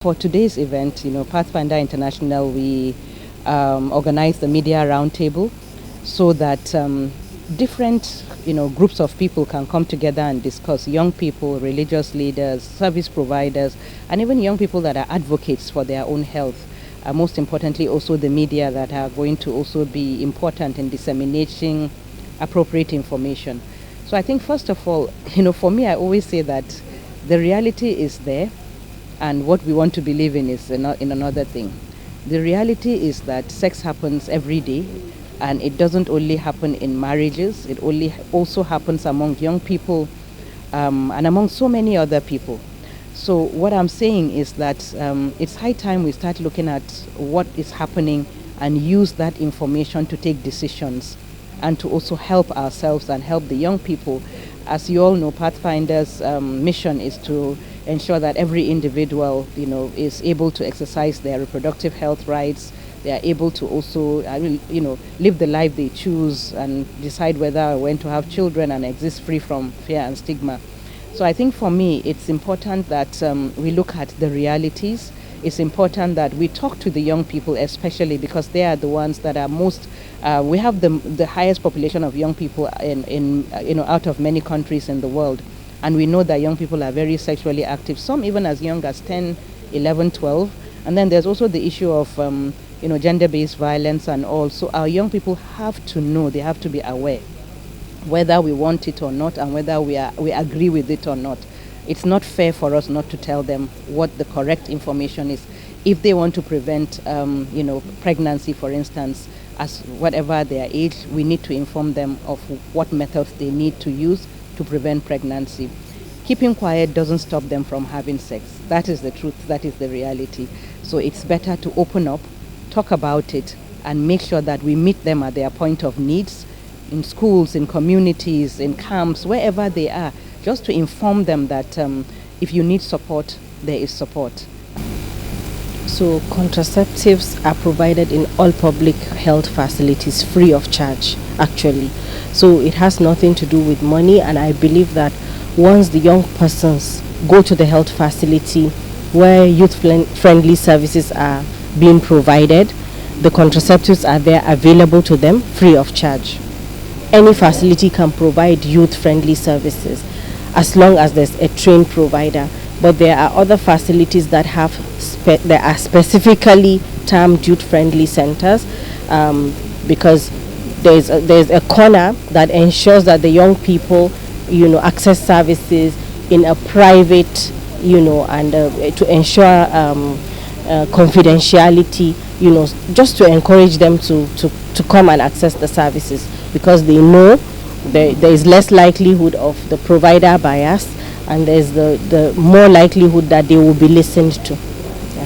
For today's event, Pathfinder International, we organized the media roundtable so that different, groups of people can come together and discuss. Young people, religious leaders, service providers, and even young people that are advocates for their own health. Most importantly, also the media that are going to also be important in disseminating appropriate information. So I think first of all, for me, I always say that the reality is there. And what we want to believe in is in another thing. The reality is that sex happens every day, and it doesn't only happen in marriages. It also happens among young people and among so many other people. So what I'm saying is that it's high time we start looking at what is happening and use that information to take decisions and to also help ourselves and help the young people. As you all know, Pathfinder's mission is to ensure that every individual, is able to exercise their reproductive health rights. They are able to also, live the life they choose and decide whether or when to have children and exist free from fear and stigma. So I think for me, it's important that we look at the realities. It's important that we talk to the young people, especially because they are the ones that are most. We have the highest population of young people in out of many countries in the world. And we know that young people are very sexually active, some even as young as 10, 11, 12. And then there's also the issue of, gender-based violence and all. So our young people have to know, they have to be aware, whether we want it or not and whether we agree with it or not. It's not fair for us not to tell them what the correct information is. If they want to prevent, pregnancy, for instance, as whatever their age, we need to inform them of what methods they need to use to prevent pregnancy. Keeping quiet doesn't stop them from having sex. That is the truth. That is the reality. So it's better to open up, talk about it, and make sure that we meet them at their point of needs, in schools, in communities, in camps, wherever they are, just to inform them that if you need support, there is support. So contraceptives are provided in all public health facilities free of charge, actually. So it has nothing to do with money, and I believe that once the young persons go to the health facility where youth-friendly services are being provided, the contraceptives are there available to them free of charge. Any facility can provide youth-friendly services as long as there's a trained provider. But there are other facilities that are specifically termed youth-friendly centers because there's a corner that ensures that the young people, access services in a private, and to ensure confidentiality, just to encourage them to come and access the services, because they know there is less likelihood of the provider bias, and there's the more likelihood that they will be listened to.